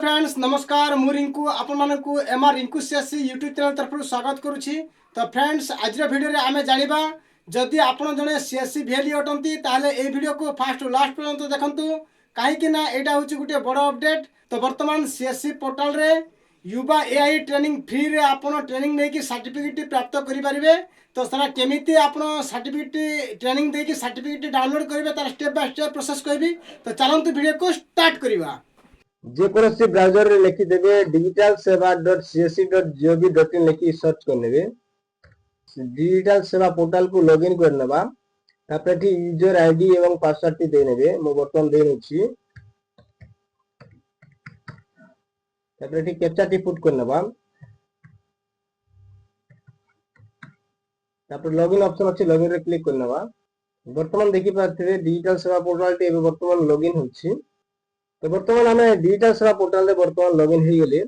Friends नमस्कार मु रिंकू आपण मानकु MR Rinku CSC YouTube channel तरफ स्वागत करुछि। तो फ्रेंड्स आज वीडियो रे आमे जानिबा जदि आपण जने सीएससी भेली अटंती ताले ए वीडियो को फास्ट लास्ट पर्यंत देखंतु काहे कि ना एटा होछि गुटे बड़ अपडेट। तो वर्तमान सीएससी पोर्टल रे युवा एआई ट्रेनिंग फ्री रे आपण ट्रेनिंग नै कि सर्टिफिकेट प्राप्त करि परिबे। तो सारा केमिति आपण सर्टिफिकेट ट्रेनिंग दे कि सर्टिफिकेट डाउनलोड करिवे तार स्टेप बाय स्टेप प्रोसेस कहबी। तो चलंतु वीडियो को स्टार्ट करिवा। जेकोसी ब्राउजर रे लिखि देबे digitalseva.csc.gov.in लिखि सर्च करनेबे। डिजिटल सेवा पोर्टल को लॉगिन करनबा तापर ठी यूजर आईडी एवं पासवर्ड टी दे नेबे। मो बर्तन दे नछि तापर ठी कैप्चा टी पुट करनबा तापर लॉगिन ऑप्शन अछि लॉगिन रे क्लिक करनबा। वर्तमान देखि पाथिबे डिजिटल सेवा पोर्टल टी एबे वर्तमान लॉगिन होछि। तो वर्तमान आम डिजिटल सेवा पोर्टल रे वर्तमान लॉगिन हो गले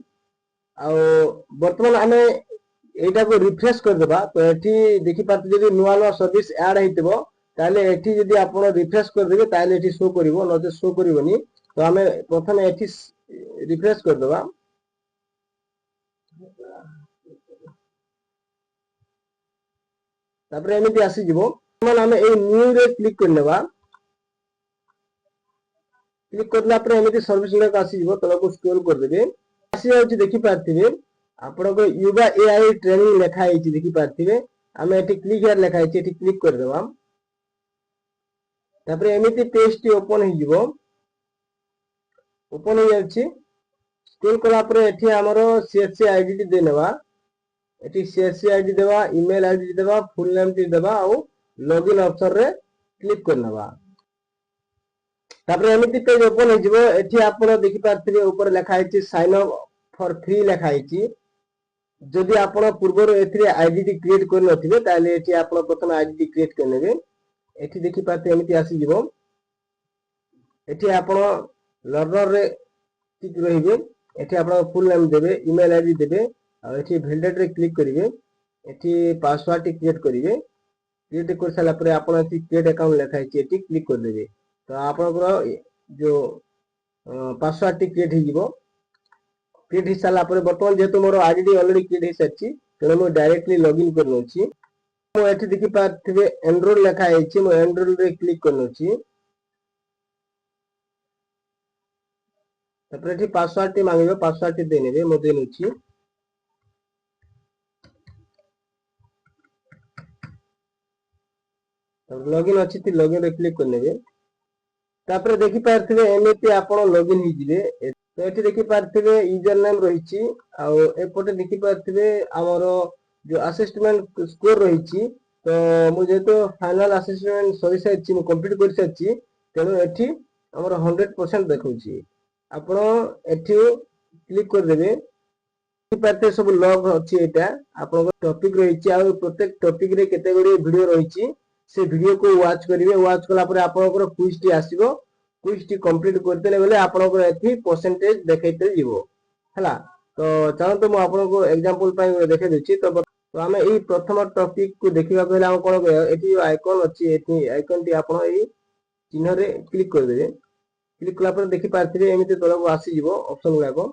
वर्तमान आम एटा को रिफ्रेश कर देबा। तो एठी देखि पाते जदि नुवा नुवा सर्विस ऐड हेतिबो ताले एठी जदि आपण रिफ्रेश कर देबे ताले एठी शो करिवो न जे शो करिवोनी। तो आम प्रथम एठी रिफ्रेश कर देबा। तापर एमिति आसी जिवो आम ए न्यू रे क्लिक करनेबा। क्लिक करला पर एमिति सर्विस लेक आसी जिवो तलको स्क्रॉल कर देबे। आसी जाउची देखि पाथिबे आपण को युवा एआई ट्रेनिंग लेखा आइची देखि पाथिबे। हम एठी क्लिक हियर लेखा आइची एठी क्लिक कर देबा। तापर एमिति पेज टी ओपन हो जिवो। ओपन हो जाउची स्क्रॉल कला पर एठी हमरो सीएससी आईडी टी देनेबा। एठी सीएससी आईडी देबा, ईमेल आईडी देबा, फुल नेम टी देबा और लॉगिन ऑप्शन रे क्लिक करनबा। तापर एमिति पेज ओपन हो जिवो। एठी आपण देखि पाथिबे ऊपर लेखा आइची साइन अप फॉर फ्री लेखा आइची। जदि आपण पूर्वर एथिरे आईडी टी क्रिएट कर नथिबे ताले एठी आपण प्रथम आईडी टी क्रिएट करनेबे। एठी देखि पाथे एमिति आसी जिवो। एठी आपण लर्नर रे टिक रहिबे। एठी आपण फुल नेम देबे, ईमेल आईडी देबे और एठी वैलिडेट रे क्लिक करिवे। एठी पासवर्ड टी क्रिएट करिवे। क्रिएट कर साला परे आपण एठी क्रिएट अकाउंट लेखा आइची एठी क्लिक कर देबे। तो आपनकर जो पासवर्ड टी क्रिएट हो जिवो। क्रिएट हो साला पर वर्तमान जेतु मोर आईडी ऑलरेडी क्रिएट हो साची तेनो मो डायरेक्टली लॉगिन करनोची। मो एठी देखि पाथिबे एनरोल लेखा आइची। मो एनरोल रे क्लिक करनोची। तापर एठी पासवर्ड टी मांगिबे, पासवर्ड टी देनेबे। मो देनोची। तब लॉगिन अछि ती लॉगिन रे क्लिक करनेबे। तापर देखि पाथिबे एमिति आपण लॉगिन हो जिवे। तो एठी देखि पाथिबे यूजर नेम रहिची आ एपटे देखि पाथिबे हमरो जो असेसमेंट स्कोर रहिची। तो मु जेतो फाइनल असेसमेंट सरी साइची मु कंप्लीट कर साची तेनो एठी हमरो 100% देखौची। आपण एठी क्लिक कर देबे। पाते सब लॉग अछि एटा आपण टॉपिक रहिची आ प्रत्येक टॉपिक रे केते गुडी वीडियो रहिची। से वीडियो को वॉच करिवे। वॉच कला पर आपनकर क्विज टी आसीबो। क्विज टी कंप्लीट करतेले बेले आपनकर एथि परसेंटेज देखाइते जीवो हला। तो चलो तो मु आपनको एग्जांपल पय देखे देछि। तो हमें एई प्रथम टॉपिक को देखिबा पहले हम कोन एथि आइकन अछि एथि आइकन टी आपण एई चिन्ह रे क्लिक कर देबे। क्लिक कला पर देखि पाथिबे एमिति तलको आसी जीवो ऑप्शन लागो।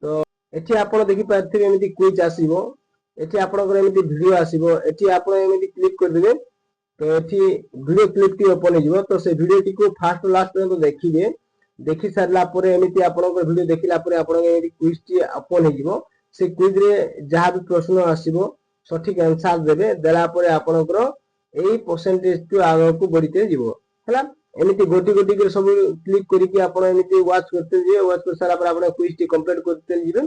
तो एथि आपण देखि पाथिबे एमिति क्विज आसीबो। एथि आपनकर एमिति वीडियो आसीबो। एथि आपण एमिति क्लिक कर देबे। तो एथि वीडियो क्लिप टी ओपन हो जिवो। तो से वीडियो टी को फास्ट लास्ट में तो देखिबे। देखि सारला परे एमिति आपनकर वीडियो देखिला परे आपन एमिति क्विज टी ओपन हो जिवो। से क्विज रे जहा भी प्रश्न आसीबो सठिक आंसर देबे। देला परे आपनकर एई परसेंटेज टी आगो को बढ़िते जिवो हला। एमिति गोटी गोटी के सब क्लिक करी कि आपन एमिति वॉच करते जे वॉच कर सारा पर आपन क्विज टी कंप्लीट करते जिवे।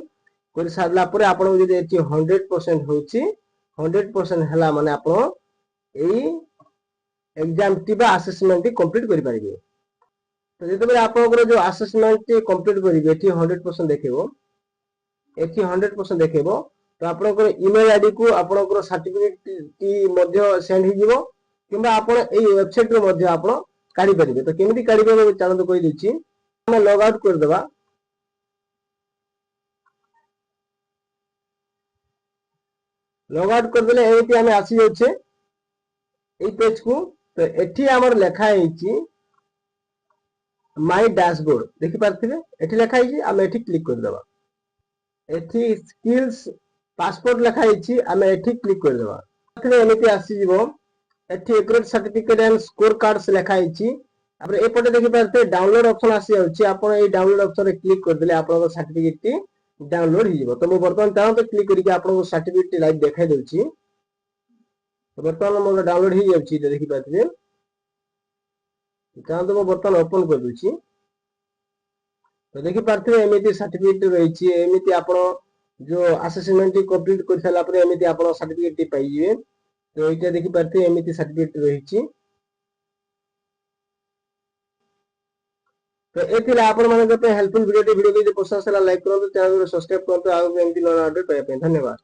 कर सारला परे आपन जदि एथि 100% होची 100% हला माने आपन एई एग्जाम टी बा असेसमेंट टी कंप्लीट करि पारिबे। तो जेते बेले आपनकर जो असेसमेंट टी कंप्लीट करिवे एठी 100% देखेबो। एठी 100% देखेबो। तो आपनकर ईमेल आईडी को आपनकर सर्टिफिकेट टी मध्ये सेंड हि जिवो किबा आपन एई वेबसाइट रे मध्ये आपन काढी पारिबे। तो केमिति काढिबे चलो तो कहि दिछि। हम लॉग आउट कर देबा। लॉग आउट कर देले एमिति हमें आसी जाउछे एई पेज को। तो एठी हमर लेखा हेची माय डैशबोर्ड देखि पारथिबे एठी लेखा हिची आमे एठी क्लिक कर देबा एठी स्किल्स पासपोर्ट लेखा हिची आमे एठी क्लिक कर देबा एठी एमिति आसी जीवो एठी grade certificate and score cards लेखा हिची après एपटे देखि पारथे डाउनलोड ऑप्शन आसी जाउची आपण ए डाउनलोड ऑप्शन रे क्लिक कर देले आपण सर्टिफिकेट टी डाउनलोड ही जीवो तो मो बर्तमान चाहो तो क्लिक करिके आपण सर्टिफिकेट टी लाइव देखाइ दउची तो बर्तमान मोर डाउनलोड ही जाउची देखि पारथे चाहो तो मो बर्तमान ओपन कर दूची तो देखि पारथे एमिति सर्टिफिकेट रहिची एमिति आपण जो असेसमेंट टी कंप्लीट कर साला पर एमिति आपण सर्टिफिकेट टी पाइ जिवे तो एटा देखि पारथे एमिति सर्टिफिकेट रहिची तो ए थिला आपण मानक पे हेल्पफुल वीडियो टी वीडियो के पसंद आसला लाइक करंतु चैनल को सब्सक्राइब करंतु आ एमिति नया अपडेट पाइ धन्यवाद।